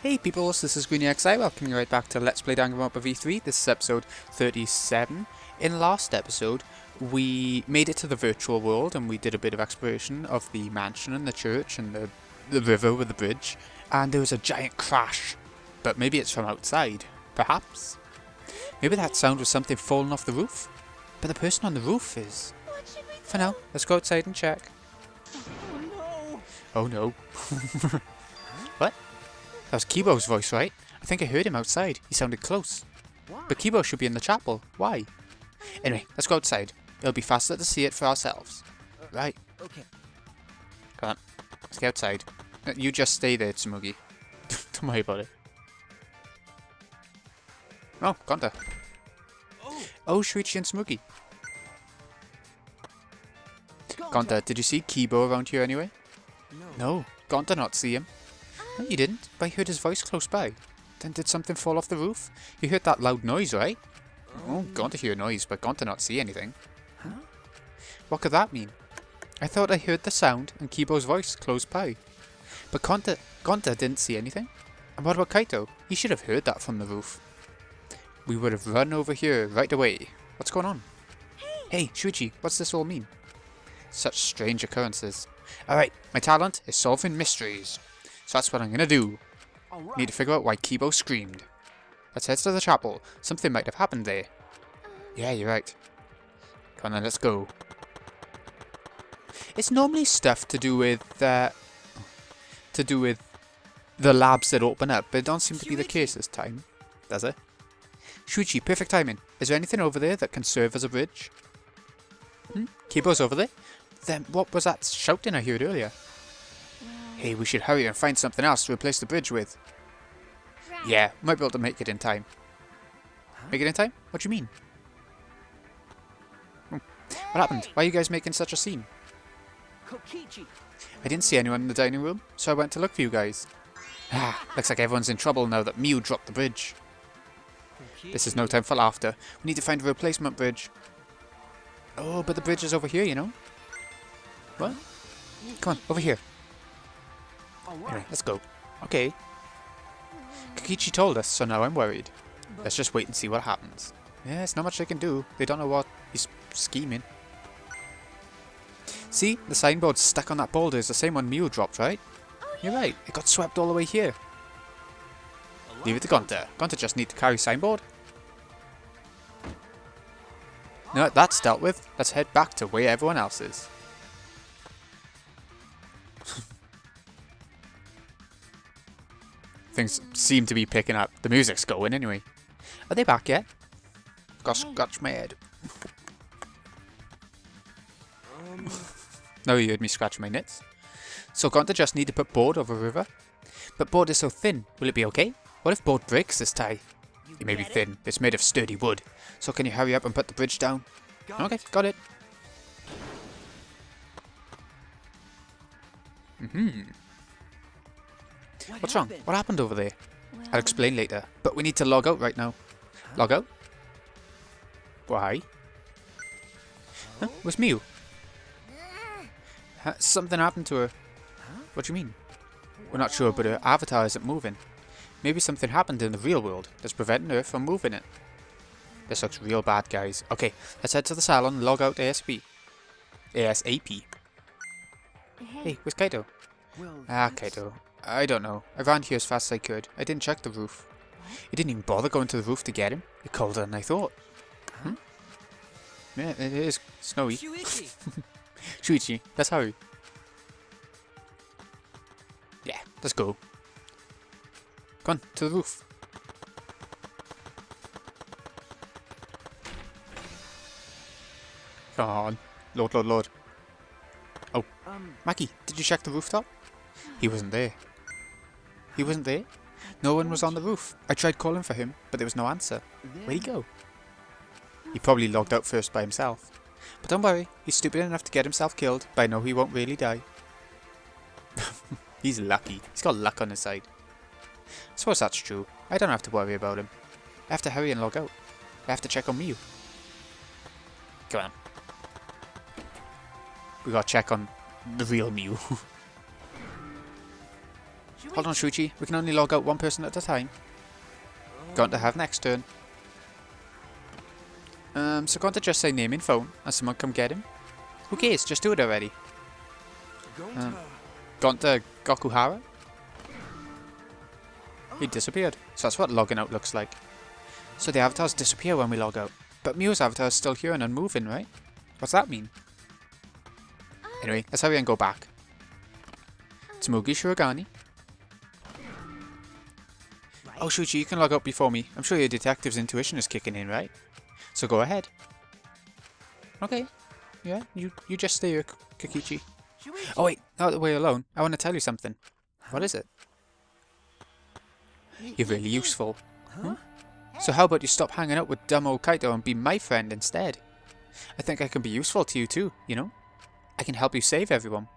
Hey peoples, this is GreenXI, welcoming you right back to Let's Play Danganronpa V3. This is episode 37. In last episode, we made it to the virtual world and we did a bit of exploration of the mansion and the church and the river with the bridge. And there was a giant crash. But maybe it's from outside. Perhaps. Maybe that sound was something falling off the roof. But the person on the roof is... For now, let's go outside and check. Oh no. What? That was Kibo's voice, right? I think I heard him outside. He sounded close. But Kibo should be in the chapel. Why? Anyway, let's go outside. It'll be faster to see it for ourselves. Right. Okay. Come on. Let's get outside. You just stay there, Tsumugi. Don't worry about it. Oh, Gonta. Oh, Shuichi and Tsumugi. Gonta, did you see Kibo around here anyway? No. Gonta not see him. No, you didn't, but I heard his voice close by. Then did something fall off the roof? You heard that loud noise, right? Oh, Gonta hear noise, but Gonta not see anything. Huh? What could that mean? I thought I heard the sound and Kibo's voice close by. But Gonta didn't see anything. And what about Kaito? He should have heard that from the roof. We would have run over here right away. What's going on? Hey, Shuichi, what's this all mean? Such strange occurrences. Alright, my talent is solving mysteries. So that's what I'm gonna do. Need to figure out why Kibo screamed. Let's head to the chapel. Something might have happened there. Yeah, you're right. Come on then, let's go. It's normally stuff to do with the labs that open up, but it don't seem to be the case this time, does it? Shuichi, perfect timing. Is there anything over there that can serve as a bridge? Kibo's over there? Then what was that shouting I heard earlier? Hey, we should hurry and find something else to replace the bridge with. Yeah, might be able to make it in time. Make it in time? What do you mean? What happened? Why are you guys making such a scene? I didn't see anyone in the dining room, so I went to look for you guys. Looks like everyone's in trouble now that Miu dropped the bridge. This is no time for laughter. We need to find a replacement bridge. Oh, but the bridge is over here, you know? What? Come on, over here. Anyway, let's go. Okay. Kokichi told us, so now I'm worried. Let's just wait and see what happens. Yeah, there's not much they can do. They don't know what he's scheming. See? The signboard stuck on that boulder is the same one Miu dropped, right? You're right. It got swept all the way here. Leave it to Gonta. Gonta just need to carry signboard. No, that's dealt with. Let's head back to where everyone else is. Things seem to be picking up. The music's going anyway. Are they back yet? Got scratch my head. No, you heard me scratch my nits. So Gonta just need to put board over river. But board is so thin. Will it be okay? What if board breaks this tie? It may be thin. It's made of sturdy wood. So can you hurry up and put the bridge down? Okay, got it. What's wrong? What happened over there? I'll explain later. But we need to log out right now. Log out? Why? Huh? Where's Miu? Something happened to her. What do you mean? We're not sure, but her avatar isn't moving. Maybe something happened in the real world that's preventing her from moving it. This looks real bad, guys. Okay, let's head to the salon and log out ASAP. ASAP. Hey, where's Kaito? Kaito. I don't know. I ran here as fast as I could. I didn't check the roof. You didn't even bother going to the roof to get him? You're colder than I thought. Yeah, it is snowy. Shuichi, let's hurry. Yeah, let's go. Come on, to the roof. Come on. Lord. Oh, Maki, did you check the rooftop? He wasn't there. He wasn't there? No one was on the roof. I tried calling for him, but there was no answer. Where'd he go? He probably logged out first by himself. But don't worry, he's stupid enough to get himself killed, but I know he won't really die. He's lucky. He's got luck on his side. I suppose that's true. I don't have to worry about him. I have to hurry and log out. I have to check on Miu. Come on. We gotta check on the real Miu. Hold on, Shuichi. We can only log out one person at a time. Going to have next turn. So going to just say name in phone and someone come get him. Who cares? Just do it already. Gone to Gokuhara? He disappeared. So that's what logging out looks like. So the avatars disappear when we log out. But Miu's avatar is still here and unmoving, right? What's that mean? Anyway, let's hurry and go back. Tsumugi Shirogane. Oh, Shuichi, you can log out before me. I'm sure your detective's intuition is kicking in, right? So go ahead. Okay. Yeah, you just stay here, Kokichi. Oh wait, not that we're alone. I want to tell you something. What is it? You're really useful. Hmm? So how about you stop hanging out with dumb old Kaito and be my friend instead? I think I can be useful to you too, you know? I can help you save everyone.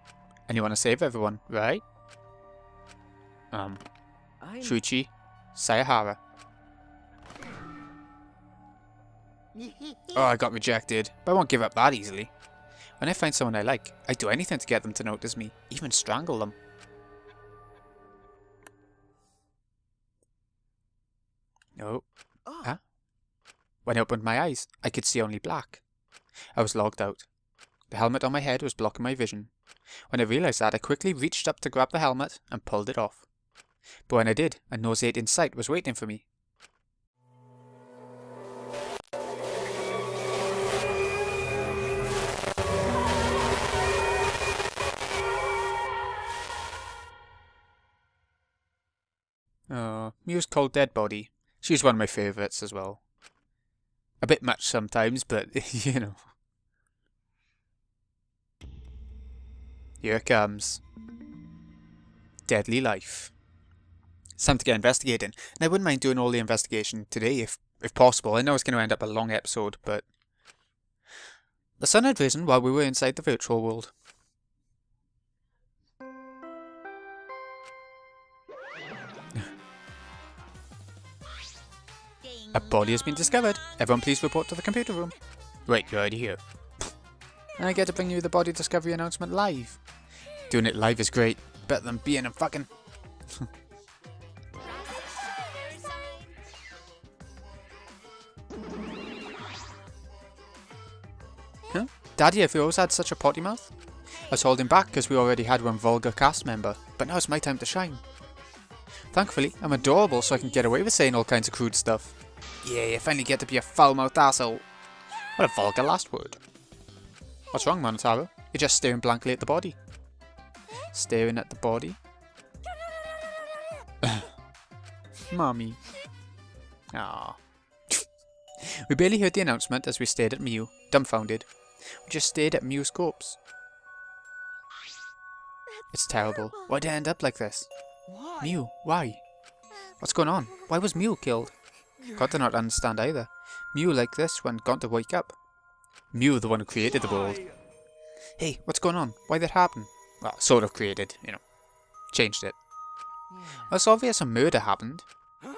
And you want to save everyone, right? Shuichi Sayahara. Oh, I got rejected, but I won't give up that easily. When I find someone I like, I do anything to get them to notice me, even strangle them. No. Huh? When I opened my eyes, I could see only black. I was logged out. The helmet on my head was blocking my vision. When I realised that, I quickly reached up to grab the helmet and pulled it off. But when I did, a nauseating sight was waiting for me. Miu's cold dead body. She's one of my favourites as well. A bit much sometimes, but you know. Here it comes. Deadly life. It's time to get investigating. And I wouldn't mind doing all the investigation today if possible. I know it's going to end up a long episode, but the sun had risen while we were inside the virtual world. A body has been discovered. Everyone please report to the computer room. Wait, you're already here. And I get to bring you the body discovery announcement live. Doing it live is great. Better than being a fucking... Huh? Daddy, have you always had such a potty mouth? I was holding back because we already had one vulgar cast member, but now it's my time to shine. Thankfully, I'm adorable so I can get away with saying all kinds of crude stuff. Yeah, you finally get to be a foul-mouthed asshole. What a vulgar last word. What's wrong, Monotaro? You're just staring blankly at the body. Staring at the body? Mommy. Ah. We barely heard the announcement as we stared at Miu, dumbfounded. We just stared at Miu's corpse. It's terrible. Why'd it end up like this? Miu, why? What's going on? Why was Miu killed? God did not understand either. Miu like this when got to wake up. Miu, the one who created the world. Hey, what's going on? Why did that happen? Well, sort of created, you know. Changed it. It's obvious a murder happened.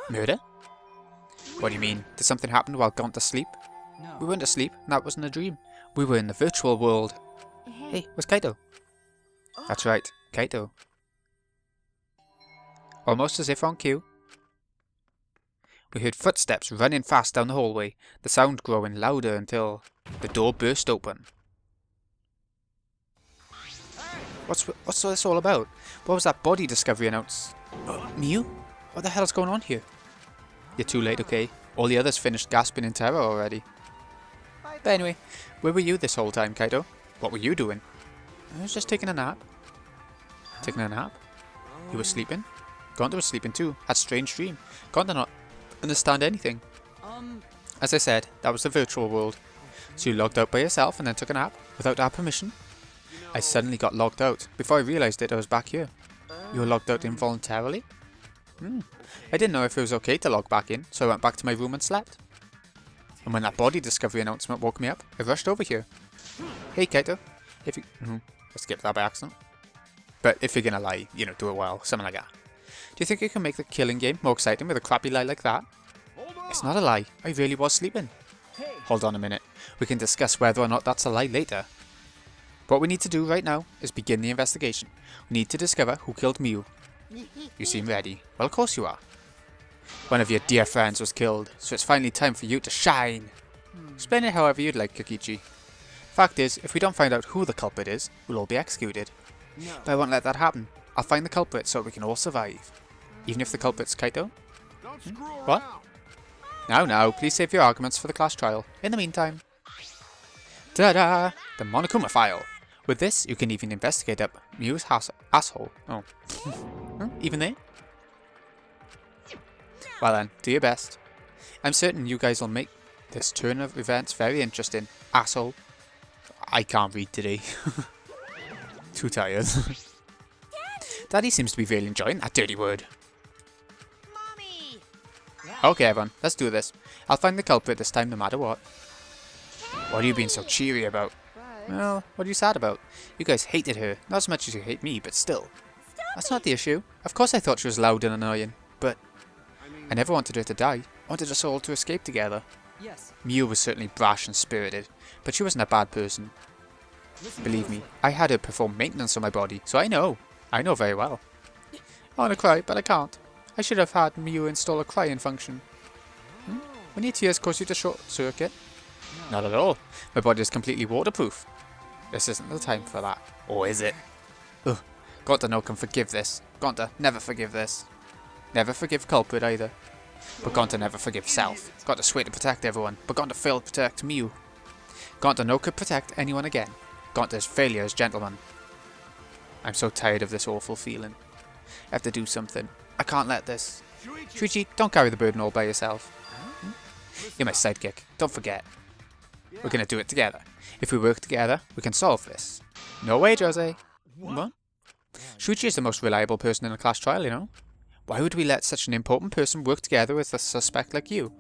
Murder? What do you mean? Did something happen while gone to sleep? We weren't asleep, and that wasn't a dream. We were in the virtual world. Hey, where's Kaito? That's right, Kaito. Almost as if on cue. We heard footsteps running fast down the hallway, the sound growing louder until the door burst open. What's this all about? What was that body discovery announced? Miu? What the hell's going on here? You're too late, okay? All the others finished gasping in terror already. But anyway, where were you this whole time, Kaito? What were you doing? I was just taking a nap. Taking a nap? You were sleeping? Gonta was sleeping too. Had a strange dream. Gonta not understand anything. As I said, that was the virtual world. So you logged out by yourself and then took a nap without our permission? I suddenly got logged out. Before I realised it, I was back here. You were logged out involuntarily? I didn't know if it was okay to log back in, so I went back to my room and slept. And when that body discovery announcement woke me up, I rushed over here. Hey Kaito, if you... I skipped that by accident. But if you're gonna lie, you know, do it well, something like that. Do you think you can make the killing game more exciting with a crappy lie like that? It's not a lie, I really was sleeping. Hold on a minute, we can discuss whether or not that's a lie later. What we need to do right now is begin the investigation. We need to discover who killed Miu. You seem ready. Well, of course you are. One of your dear friends was killed, so it's finally time for you to shine. Explain it however you'd like, Kokichi. Fact is, if we don't find out who the culprit is, we'll all be executed. But I won't let that happen. I'll find the culprit so we can all survive. Even if the culprit's Kaito? What? Now, please save your arguments for the class trial. In the meantime... Ta-da! The Monokuma file! With this, you can even investigate up Miu's asshole. Oh. Even there? Well then, do your best. I'm certain you guys will make this turn of events very interesting. Asshole. I can't read today. Too tired. Daddy seems to be really enjoying that dirty word. Mommy. Okay everyone, let's do this. I'll find the culprit this time no matter what. What are you being so cheery about? Well, what are you sad about? You guys hated her, not as much as you hate me, but still. That's not the issue. Of course I thought she was loud and annoying, but I never wanted her to die. I wanted us all to escape together. Yes. Miu was certainly brash and spirited, but she wasn't a bad person. Believe me, I had her perform maintenance on my body, so I know. I know very well. I want to cry, but I can't. I should have had Miu install a crying function. When your tears cause you to short circuit? Not at all. My body is completely waterproof. This isn't the time for that. Or is it? Ugh. Gonta no can forgive this. Gonta never forgive this. Never forgive culprit either. But Gonta never forgive self. Gonta swear to protect everyone, but Gonta failed to protect Miu. Gonta no could protect anyone again. Gonta's failure as gentleman. I'm so tired of this awful feeling. I have to do something. I can't let this. Shuichi, don't carry the burden all by yourself. You're my sidekick. Don't forget. We're gonna do it together. If we work together, we can solve this. No way, Jose. What? Shuichi is the most reliable person in a class trial, you know. Why would we let such an important person work together with a suspect like you?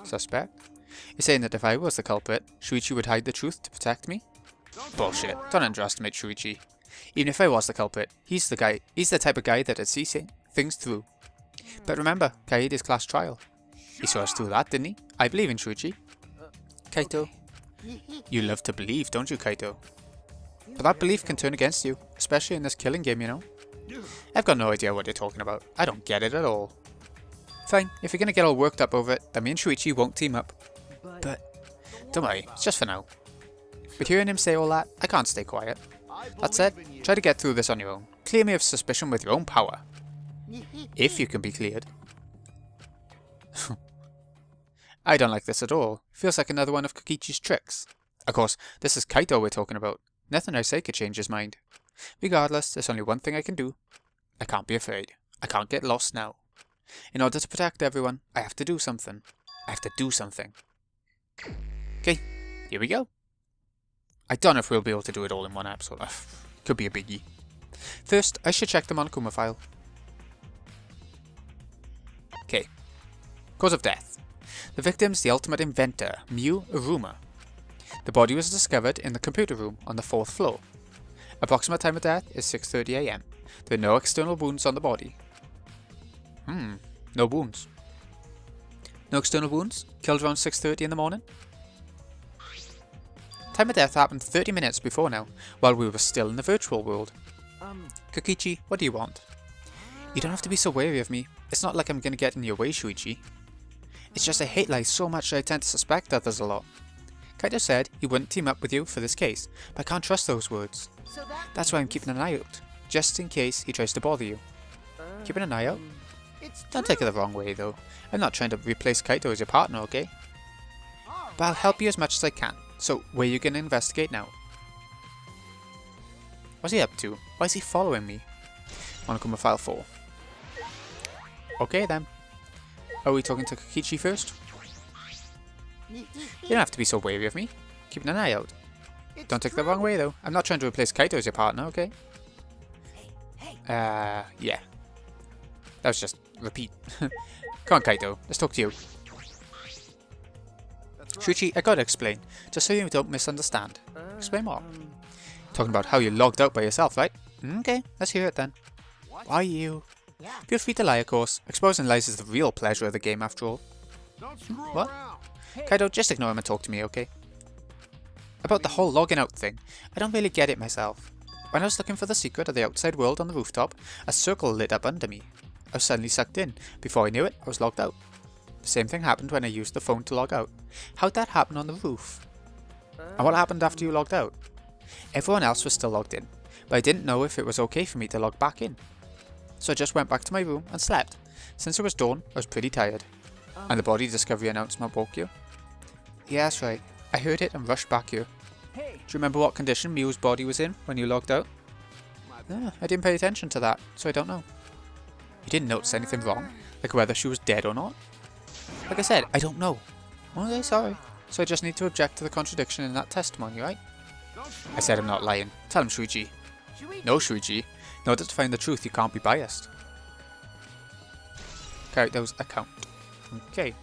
Suspect? You're saying that if I was the culprit, Shuichi would hide the truth to protect me? Bullshit. Don't underestimate Shuichi. Even if I was the culprit, he's the type of guy that'd see things through. But remember, Kaede's class trial. He saw us through that, didn't he? I believe in Shuichi. Kaito. You love to believe, don't you, Kaito? But that belief can turn against you, especially in this killing game, you know? I've got no idea what you're talking about. I don't get it at all. Fine, if you're gonna get all worked up over it, then me and Shuichi won't team up. But don't worry, it's just for now. But hearing him say all that, I can't stay quiet. That said, try to get through this on your own. Clear me of suspicion with your own power. If you can be cleared. I don't like this at all. Feels like another one of Kokichi's tricks. Of course, this is Kaito we're talking about. Nothing I say could change his mind. Regardless, there's only one thing I can do. I can't be afraid. I can't get lost now. In order to protect everyone, I have to do something. I have to do something. Okay, here we go. I don't know if we'll be able to do it all in one episode. Could be a biggie. First, I should check the Monokuma file. Okay. Cause of death. The victim's the ultimate inventor, Miu Uruma. The body was discovered in the computer room on the 4th floor. Approximate time of death is 6:30 AM. There are no external wounds on the body. No wounds. No external wounds? Killed around 6:30 in the morning? Time of death happened 30 minutes before now, while we were still in the virtual world. Kokichi, what do you want? You don't have to be so wary of me. It's not like I'm gonna get in your way, Shuichi. It's just I hate lies so much that I tend to suspect others a lot. Kaito said he wouldn't team up with you for this case, but I can't trust those words. That's why I'm keeping an eye out, just in case he tries to bother you. Keeping an eye out? Don't take it the wrong way though. I'm not trying to replace Kaito as your partner, okay? But I'll help you as much as I can. So, where are you gonna investigate now? What's he up to? Why is he following me? Monokuma File 4. Okay then. Are we talking to Kokichi first? You don't have to be so wary of me. Keeping an eye out. Don't take it the wrong way though. I'm not trying to replace Kaito as your partner, okay? Yeah. That was just repeat. Come on, Kaito. Let's talk to you. Shuichi, I gotta explain, just so you don't misunderstand. Explain more. Talking about how you're logged out by yourself, right? Okay, let's hear it then. Why you? Feel free to lie, of course. Exposing lies is the real pleasure of the game, after all. What? Kaito, just ignore him and talk to me, okay? About the whole logging out thing, I don't really get it myself. When I was looking for the secret of the outside world on the rooftop, a circle lit up under me. I was suddenly sucked in. Before I knew it, I was logged out. The same thing happened when I used the phone to log out. How'd that happen on the roof? And what happened after you logged out? Everyone else was still logged in, but I didn't know if it was okay for me to log back in. So I just went back to my room and slept. Since it was dawn, I was pretty tired. And the body discovery announcement woke you? Yeah, that's right. I heard it and rushed back here. Do you remember what condition Miu's body was in when you logged out? I didn't pay attention to that, so I don't know. You didn't notice anything wrong? Like whether she was dead or not? Like I said, I don't know. Okay, sorry. So I just need to object to the contradiction in that testimony, right? I said I'm not lying. Tell him, Shuichi. No, Shuichi. In order to find the truth, you can't be biased. Character's account. Okay.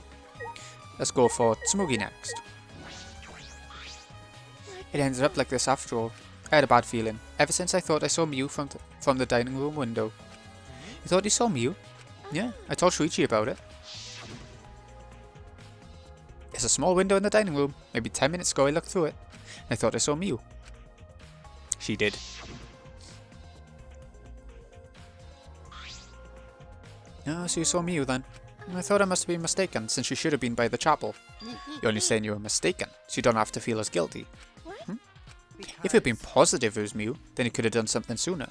Let's go for Tsumugi next. It ended up like this after all. I had a bad feeling. Ever since I thought I saw Miu from the dining room window. You thought you saw Miu? Yeah, I told Shuichi about it. There's a small window in the dining room. Maybe 10 minutes ago I looked through it. And I thought I saw Miu. She did. Oh, so you saw Miu then? I thought I must have been mistaken, since you should have been by the chapel. You're only saying you were mistaken, so you don't have to feel as guilty. If you'd been positive it was Miu, then you could have done something sooner.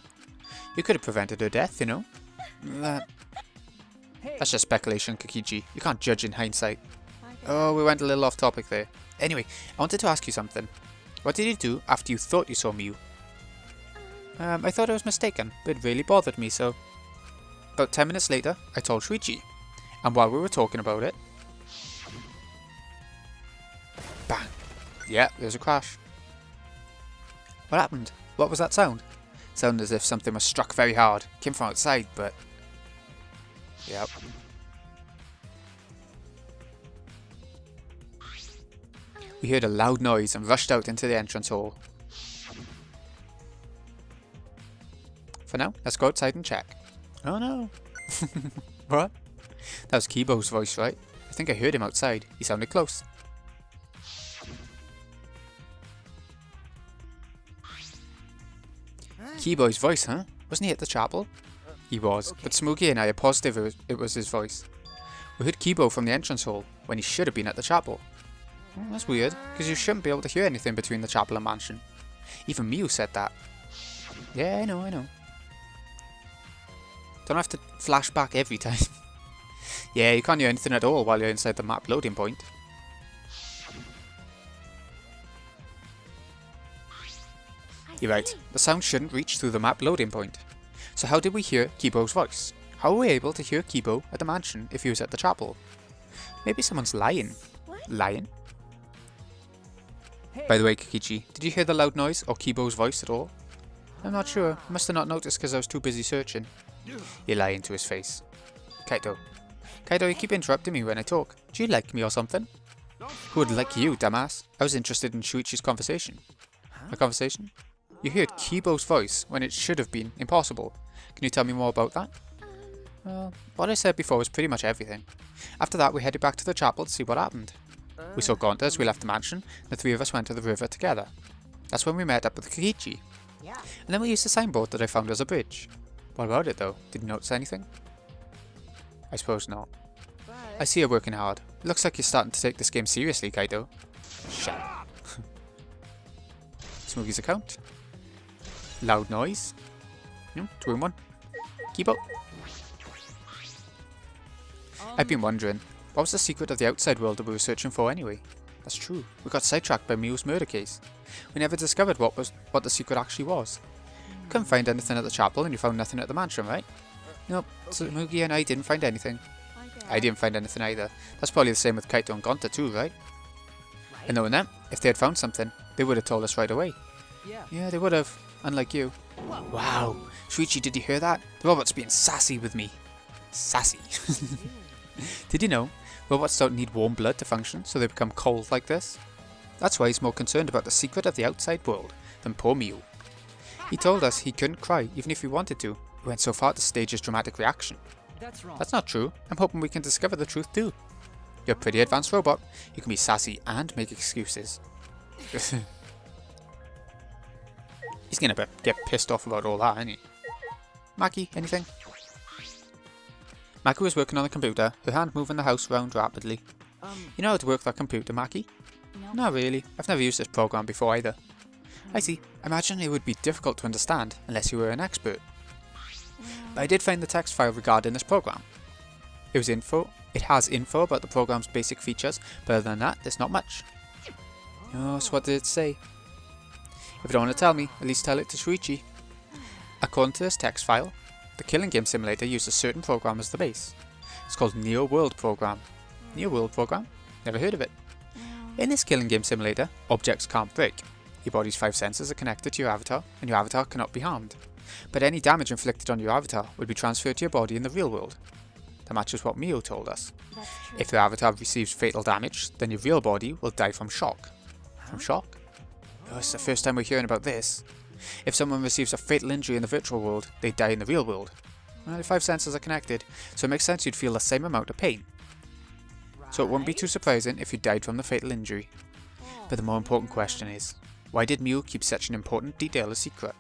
You could have prevented her death, you know? That's just speculation, Kokichi. You can't judge in hindsight. Oh, we went a little off topic there. Anyway, I wanted to ask you something. What did you do after you thought you saw Miu? I thought I was mistaken, but it really bothered me, so... About 10 minutes later, I told Shuichi. And while we were talking about it... Bang! Yeah, there's a crash. What happened? What was that sound? Sounded as if something was struck very hard. Came from outside, but... Yep. We heard a loud noise and rushed out into the entrance hall. For now, let's go outside and check. Oh no. What? That was Kibo's voice, right? I think I heard him outside. He sounded close. Kibo's voice, huh? Wasn't he at the chapel? He was, but Smokey and I are positive it was his voice. We heard Kibo from the entrance hall, when he should have been at the chapel. Oh, that's weird, because you shouldn't be able to hear anything between the chapel and mansion. Even Miu said that. Yeah, I know. Don't have to flash back every time. Yeah, you can't hear anything at all while you're inside the map loading point. You're right, the sound shouldn't reach through the map loading point. So how did we hear Kibo's voice? How were we able to hear Kibo at the mansion if he was at the chapel? Maybe someone's lying. Lying? By the way, Kokichi, did you hear the loud noise or Kibo's voice at all? I'm not sure. I must have not noticed because I was too busy searching. You're lying to his face. Kaito, you keep interrupting me when I talk. Do you like me or something? Who would like you, dumbass? I was interested in Shuichi's conversation. A conversation? You heard Kibo's voice when it should have been impossible. Can you tell me more about that? Well, what I said before was pretty much everything. After that, we headed back to the chapel to see what happened. We saw Gonta as we left the mansion, and the three of us went to the river together. That's when we met up with Kokichi. And then we used the signboard that I found as a bridge. What about it though? Did you notice anything? I suppose not. I see you're working hard. It looks like you're starting to take this game seriously, Kaito. Shut up. Smokey's account. Loud noise. Twin one. Kibo. I've been wondering, what was the secret of the outside world that we were searching for anyway? That's true. We got sidetracked by Miu's murder case. We never discovered what the secret actually was. Couldn't find anything at the chapel and you found nothing at the mansion, right? Nope. So Mugi and I didn't find anything. I didn't find anything either. That's probably the same with Kaito and Gonta too, right? And knowing them, if they had found something, they would have told us right away. Yeah, they would have. Unlike you. Wow. Shuichi, did you hear that? The robot's being sassy with me. Sassy. Did you know? Robots don't need warm blood to function, so they become cold like this. That's why he's more concerned about the secret of the outside world than poor Miu. He told us he couldn't cry even if he wanted to. He went so far to stage his dramatic reaction. That's not true. I'm hoping we can discover the truth too. You're a pretty advanced robot. You can be sassy and make excuses. He's gonna get pissed off about all that, isn't he? Maki, anything? Maki was working on the computer, her hand moving the house around rapidly. You know how to work that computer, Maki? No. Not really. I've never used this program before either. I see. I imagine it would be difficult to understand unless you were an expert. But I did find the text file regarding this program. It has info about the program's basic features, but other than that, there's not much. Oh, so what did it say? If you don't want to tell me, at least tell it to Shuichi. According to this text file, the Killing Game Simulator uses a certain program as the base. It's called Neo World Program. Neo World Program? Never heard of it. In this Killing Game Simulator, objects can't break. Your body's 5 senses are connected to your avatar, and your avatar cannot be harmed. But any damage inflicted on your avatar would be transferred to your body in the real world. That matches what Mio told us. If your avatar receives fatal damage, then your real body will die from shock. From shock? Oh, it's the first time we're hearing about this. If someone receives a fatal injury in the virtual world, they die in the real world. Well, the 5 senses are connected, so it makes sense you'd feel the same amount of pain. So it wouldn't be too surprising if you died from the fatal injury. But the more important question is, why did Mew keep such an important detail a secret?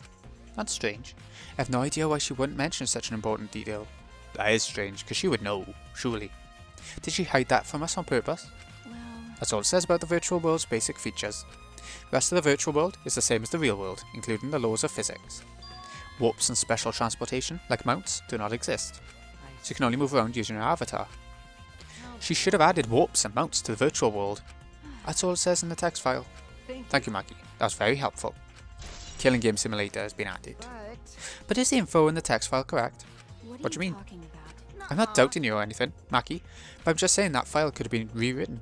That's strange. I have no idea why she wouldn't mention such an important detail. That is strange, because she would know, surely. Did she hide that from us on purpose? That's all it says about the virtual world's basic features. The rest of the virtual world is the same as the real world, including the laws of physics. Warps and special transportation, like mounts, do not exist. So you can only move around using your avatar. She should have added warps and mounts to the virtual world. That's all it says in the text file. Thank you, Maki. That was very helpful. Killing Game Simulator has been added. But is the info in the text file correct? What do you mean? I'm not doubting you or anything, Maki, but I'm just saying that file could have been rewritten.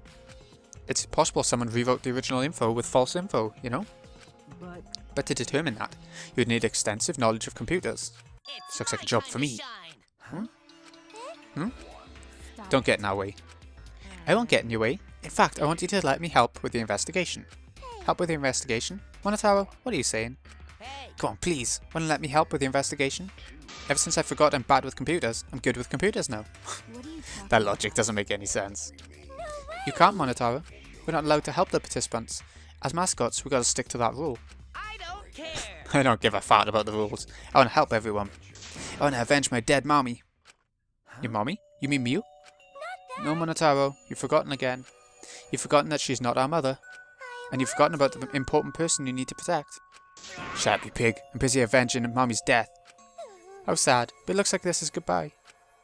It's possible someone rewrote the original info with false info, you know? But to determine that, you would need extensive knowledge of computers. This looks like a job for me. Don't get in our way. I won't get in your way. In fact, I want you to let me help with the investigation. Help with the investigation? Monotaro, what are you saying? Come on, please. Want to let me help with the investigation? Ever since I forgot I'm bad with computers, I'm good with computers now. That logic doesn't make any sense. You can't, Monotaro. We're not allowed to help the participants. As mascots, we gotta stick to that rule. I don't care. I don't give a fart about the rules. I want to help everyone. I want to avenge my dead mommy. Your mommy? You mean Mew? No, Monotaro. You've forgotten again. You've forgotten that she's not our mother. And you've forgotten about the important person you need to protect. Shut up, you pig. I'm busy avenging Mommy's death. How sad. But it looks like this is goodbye.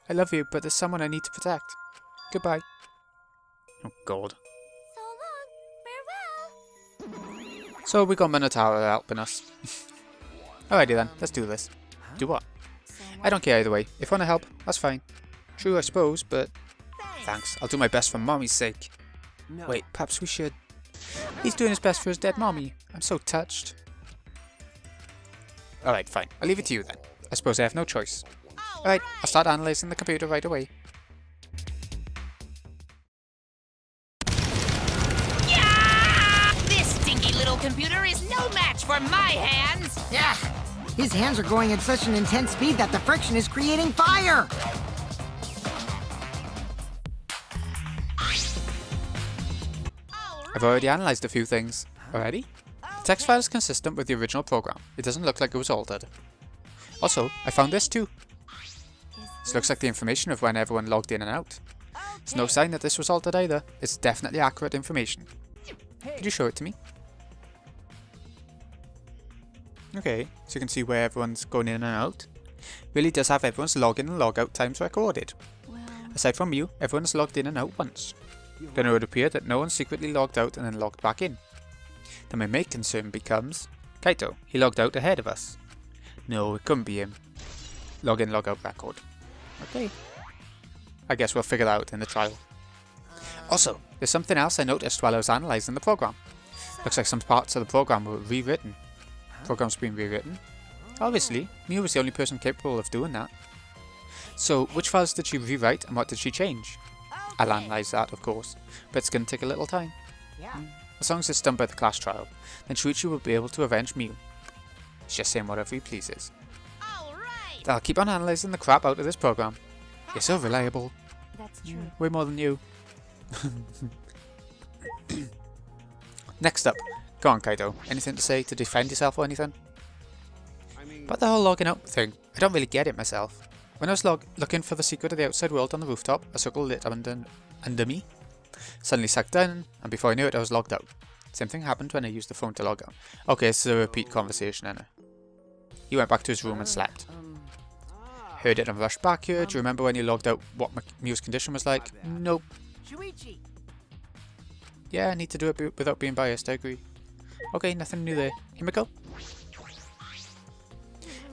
I love you, but there's someone I need to protect. Goodbye. Oh, God. So long. Farewell. So we got Minotaur helping us. Alrighty then, let's do this. Do what? I don't care either way. If you want to help, that's fine. True, I suppose, but... Thanks. I'll do my best for Mommy's sake. Wait, perhaps we should... He's doing his best for his dead mommy. I'm so touched. Alright, fine. I'll leave it to you then. I suppose I have no choice. Alright, I'll start analysing the computer right away. Yeah! This stinky little computer is no match for my hands. Yeah, his hands are going at such an intense speed that the friction is creating fire. I've already analysed a few things. Already? The text file is consistent with the original program. It doesn't look like it was altered. Also, I found this too. This looks like the information of when everyone logged in and out. There's no sign that this was altered either. It's definitely accurate information. Could you show it to me? Okay, so you can see where everyone's going in and out. Really does have everyone's login and logout times recorded. Aside from you, everyone's logged in and out once. Then it would appear that no one secretly logged out and then logged back in. Then my main concern becomes... Kaito, he logged out ahead of us. No, it couldn't be him. Login, logout record. Okay. I guess we'll figure that out in the trial. Also, there's something else I noticed while I was analysing the program. Looks like some parts of the program were rewritten. Program's been rewritten. Obviously, Mew was the only person capable of doing that. So, which files did she rewrite and what did she change? I'll analyse that, of course, but it's going to take a little time. As long as it's done by the class trial, then Shuichi will be able to avenge Mew. He's just saying whatever he pleases. I'll keep on analysing the crap out of this program. You're so reliable. That's true. Way more than you. Next up. Go on, Kaito. Anything to say to defend yourself or anything? But the whole logging out thing, I don't really get it myself. When I was looking for the secret of the outside world on the rooftop, a circle lit under me. Suddenly sucked in, and before I knew it, I was logged out. Same thing happened when I used the phone to log out. Okay, it's a repeat conversation, Anna. He went back to his room and slept. Heard it and rushed back here. Do you remember when you logged out what Mew's condition was like? Nope. Yeah, I need to do it without being biased, I agree. Okay, nothing new there. Here we go.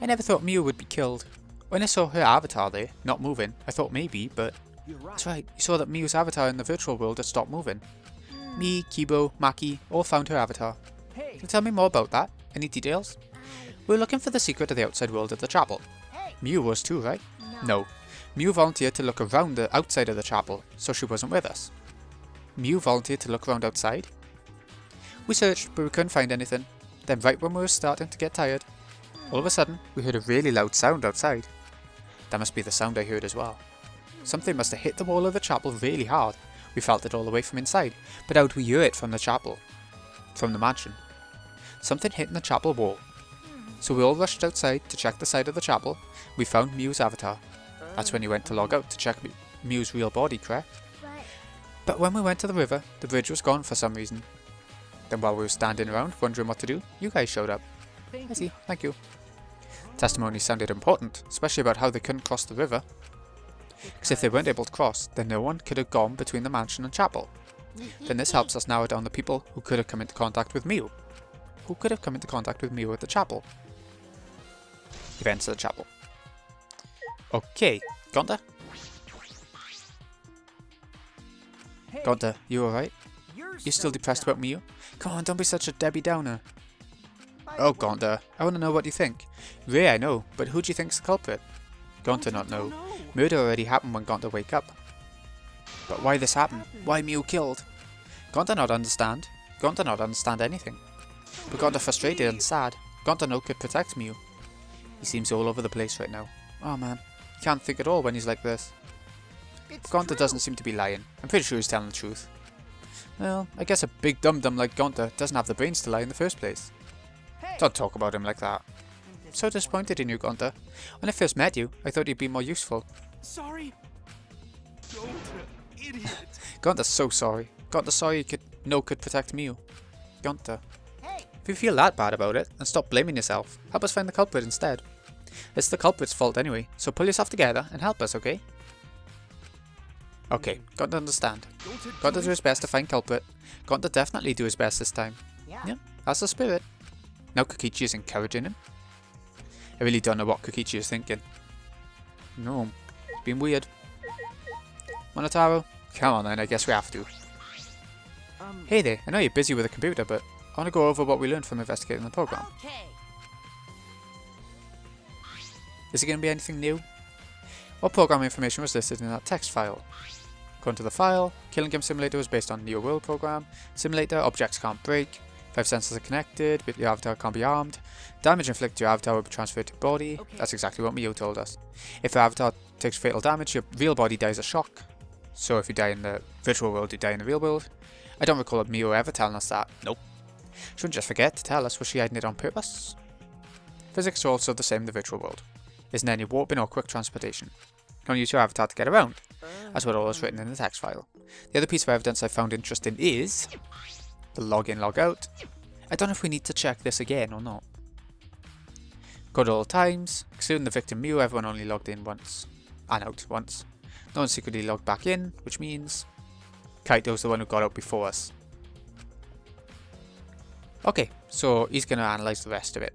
I never thought Mew would be killed. When I saw her avatar there, not moving, I thought maybe, but... That's right, you saw that Mew's avatar in the virtual world had stopped moving. Me, Kibo, Maki, all found her avatar. Can you tell me more about that? Any details? We were looking for the secret of the outside world at the chapel. Mew was too, right? No. Mew volunteered to look around the outside of the chapel, so she wasn't with us. Mew volunteered to look around outside. We searched, but we couldn't find anything. Then right when we were starting to get tired, all of a sudden, we heard a really loud sound outside. That must be the sound I heard as well. Something must have hit the wall of the chapel really hard. We felt it all the way from inside, but how would we hear it from the chapel? From the mansion. Something hit in the chapel wall. So we all rushed outside to check the side of the chapel. We found Mew's avatar. That's when he went to log out to check Mew's real body, correct? But when we went to the river, the bridge was gone for some reason. Then while we were standing around wondering what to do, you guys showed up. I see, thank you. Testimony sounded important, especially about how they couldn't cross the river. Because if they weren't able to cross, then no one could have gone between the mansion and chapel. Then this helps us narrow down the people who could have come into contact with Mew. Who could have come into contact with Mew at the chapel? Events of the chapel. Okay, Gonta? Gonta, you alright? You still depressed about Mew? Come on, don't be such a Debbie Downer. Oh, Gonta, I want to know what you think. Ray, I know, but who do you think's the culprit? Gonta not know. Murder already happened when Gonta wake up. But why this happened? Why Mew killed? Gonta not understand. Gonta not understand anything. But Gonta frustrated and sad. Gonta no could protect Mew. He seems all over the place right now. Oh man, he can't think at all when he's like this. Gonta doesn't seem to be lying. I'm pretty sure he's telling the truth. Well, I guess a big dum-dum like Gonta doesn't have the brains to lie in the first place. Don't talk about him like that. I'm so disappointed in you, Gonta. When I first met you, I thought you'd be more useful. Sorry. Gonta, idiot. Gonta's so sorry. Gonta's sorry he could protect Mew. Gonta. If you feel that bad about it, then stop blaming yourself. Help us find the culprit instead. It's the culprit's fault anyway, so pull yourself together and help us, okay? Okay, Gonta understand. Gonta do his best to find culprit. Gonta definitely do his best this time. Yeah, that's the spirit. Now Kokichi is encouraging him. I really don't know what Kokichi is thinking. No, it's been weird. Monotaro, come on then, I guess we have to. Hey there, I know you're busy with the computer, but I want to go over what we learned from investigating the program. Okay. Is it going to be anything new? What program information was listed in that text file? According to the file, Killing Game Simulator was based on Neo World program. Simulator, objects can't break. 5 sensors are connected, but your avatar can't be armed. Damage inflicted to your avatar will be transferred to your body. Okay. That's exactly what Mio told us. If your avatar takes fatal damage, your real body dies a shock. So if you die in the virtual world, you die in the real world. I don't recall Mio ever telling us that. Nope. She wouldn't just forget to tell us, was she hiding it on purpose? Physics are also the same in the virtual world. Isn't any warping or quick transportation. You can use your avatar to get around. That's what all is written in the text file. The other piece of evidence I found interesting is the login, logout. I don't know if we need to check this again or not. Good old times. Excluding the victim Mew, everyone only logged in once. And out once. No one secretly logged back in, which means Kaito's the one who got out before us. Okay, so he's going to analyse the rest of it.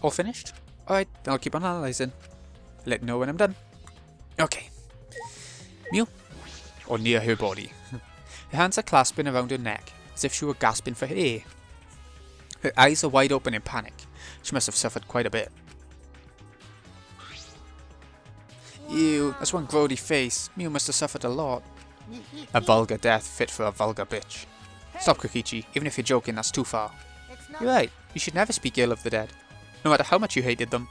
All finished? Alright, then I'll keep on analysing. Let me know when I'm done. Okay. Mew. Or near her body. Her hands are clasping around her neck, as if she were gasping for air. Her eyes are wide open in panic. She must have suffered quite a bit. Ew, that's one grody face. Mew must have suffered a lot. A vulgar death fit for a vulgar bitch. Stop, Kokichi. Even if you're joking, that's too far. You're right. You should never speak ill of the dead, no matter how much you hated them.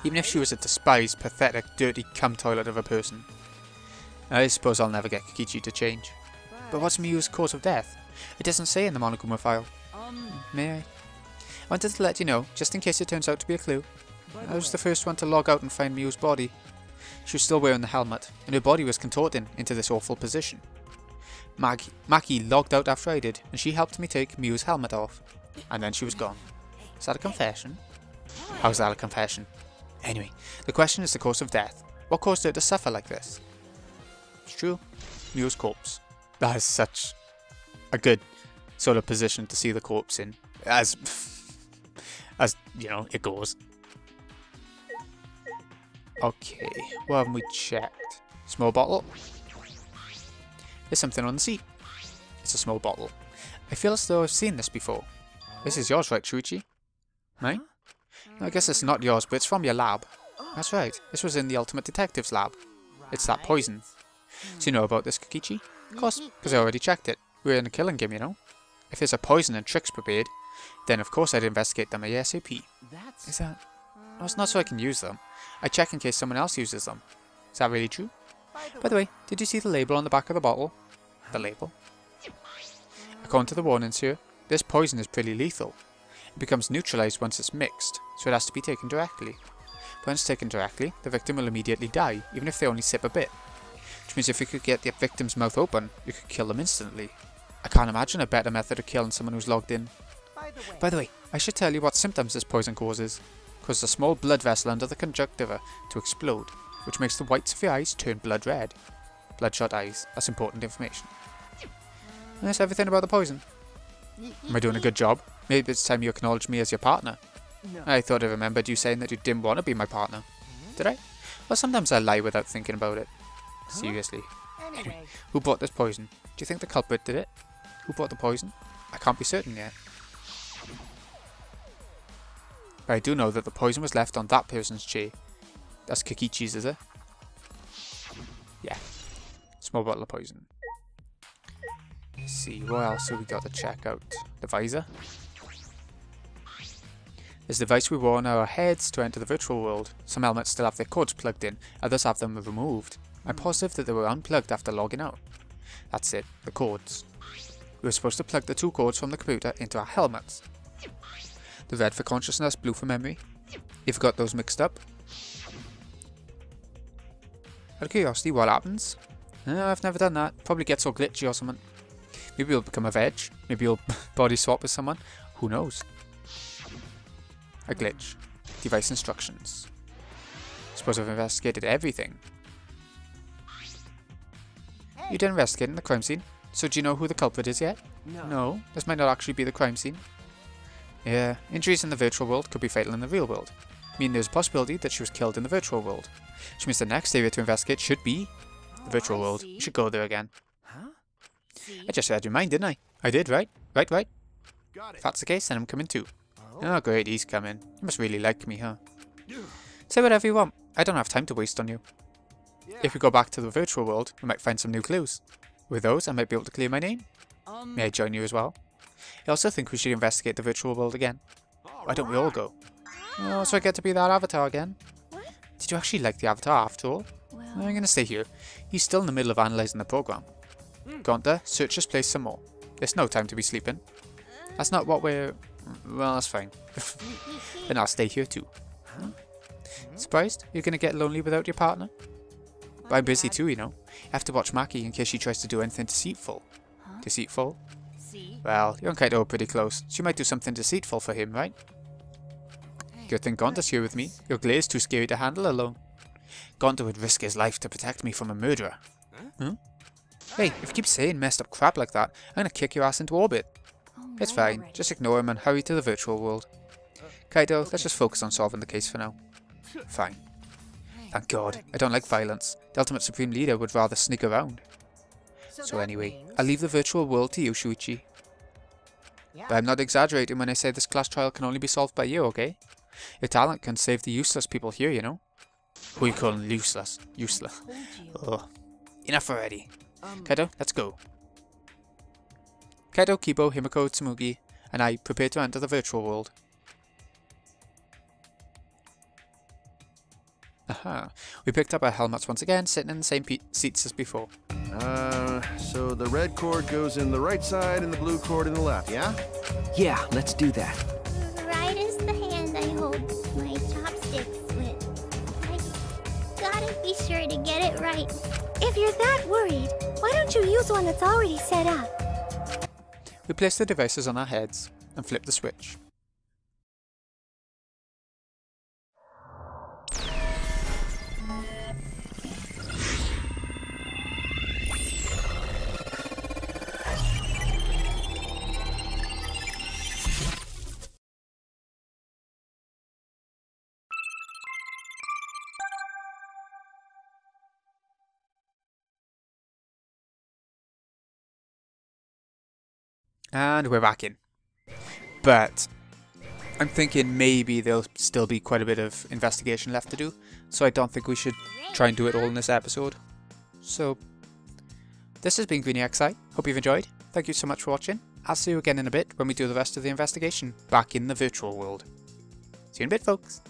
Even if she was a despised, pathetic, dirty cum toilet of a person. I suppose I'll never get Kokichi to change. But what's Mew's cause of death? It doesn't say in the Monokuma file. May I? I wanted to let you know, just in case it turns out to be a clue. I was the first one to log out and find Miu's body. She was still wearing the helmet, and her body was contorting into this awful position. Maki logged out after I did, and she helped me take Miu's helmet off. And then she was gone. Is that a confession? How's that a confession? Anyway, the question is the cause of death. What caused her to suffer like this? It's true. Miu's corpse. That is such a good sort of position to see the corpse in. As you know, it goes. Okay, what haven't we checked? Small bottle. There's something on the seat. It's a small bottle. I feel as though I've seen this before. This is yours, right, Shuichi? Mine? I guess it's not yours, but it's from your lab. That's right, this was in the Ultimate Detective's lab. It's that poison. So you know about this, Kokichi? Of course, because I already checked it. We're in a killing game, you know? If there's a poison and tricks prepared, then of course I'd investigate them ASAP. Is that... Well, it's not so I can use them. I check in case someone else uses them. Is that really true? By the way, did you see the label on the back of the bottle? The label? According to the warnings here, this poison is pretty lethal. It becomes neutralized once it's mixed, so it has to be taken directly. But when it's taken directly, the victim will immediately die, even if they only sip a bit. Which means if you could get the victim's mouth open, you could kill them instantly. I can't imagine a better method of killing someone who's logged in. By the way, I should tell you what symptoms this poison causes. It causes a small blood vessel under the conjunctiva to explode, which makes the whites of your eyes turn blood red. Bloodshot eyes, that's important information. And that's everything about the poison. Am I doing a good job? Maybe it's time you acknowledge me as your partner. I thought I remembered you saying that you didn't want to be my partner. Did I? Well, sometimes I lie without thinking about it. Seriously. Anyway, who brought this poison? Do you think the culprit did it? Who brought the poison? I can't be certain yet. But I do know that the poison was left on that person's chair. That's Kokichi's, is it? Yeah. Small bottle of poison. Let's see, what else have we got to check out? The visor. This device we wore on our heads to enter the virtual world. Some helmets still have their cords plugged in, others have them removed. I'm positive that they were unplugged after logging out. That's it, the cords. We were supposed to plug the two cords from the computer into our helmets. The red for consciousness, blue for memory. You've got those mixed up. Out of curiosity, what happens? I've never done that. Probably gets all glitchy or something. Maybe you'll become a veg. Maybe you'll body swap with someone. Who knows? A glitch. Device instructions. Suppose I've investigated everything. You did investigating the crime scene. So do you know who the culprit is yet? No. This might not actually be the crime scene. Yeah, injuries in the virtual world could be fatal in the real world. Meaning there's a possibility that she was killed in the virtual world. Which means the next area to investigate should be the virtual world. You should go there again. I just read your mind, didn't I? I did, right? Right. If that's the case, then I'm coming too. Oh great, he's coming. You must really like me, huh? Say whatever you want. I don't have time to waste on you. If we go back to the virtual world, we might find some new clues. With those, I might be able to clear my name. May I join you as well? I also think we should investigate the virtual world again. Why don't we all go? Oh, so I get to be that avatar again? Did you actually like the avatar after all? I'm gonna stay here. He's still in the middle of analysing the program. Gonta, search this place some more. There's no time to be sleeping. That's not what we're... Well, that's fine. Then I'll stay here too. Surprised? You're gonna get lonely without your partner? But I'm busy too, you know. I have to watch Maki in case she tries to do anything deceitful. Deceitful? Well, you're and Kaito are pretty close. She might do something deceitful for him, right? Good thing Gonta's here with me. Your glare is too scary to handle alone. Gonta would risk his life to protect me from a murderer. Hey, if you keep saying messed up crap like that, I'm gonna kick your ass into orbit. It's fine. Just ignore him and hurry to the virtual world. Kaito, let's just focus on solving the case for now. Fine. Thank God. I don't like violence. The ultimate supreme leader would rather sneak around. So anyway, I'll leave the virtual world to you, Shuichi. But I'm not exaggerating when I say this class trial can only be solved by you, okay? Your talent can save the useless people here, you know? Who are you calling useless? Useless. Ugh. Enough already. Kaito, let's go. Kaito, Kibo, Himiko, Tsumugi, and I prepare to enter the virtual world. Aha. We picked up our helmets once again, sitting in the same seats as before. So the red cord goes in the right side and the blue cord in the left, yeah? Yeah, let's do that. sure to get it right. If you're that worried, why don't you use one that's already set up? We place the devices on our heads and flip the switch. And we're back in. But I'm thinking maybe there'll still be quite a bit of investigation left to do, so I don't think we should try and do it all in this episode. So, this has been Greeny XI. Hope you've enjoyed. Thank you so much for watching. I'll see you again in a bit when we do the rest of the investigation back in the virtual world. See you in a bit, folks.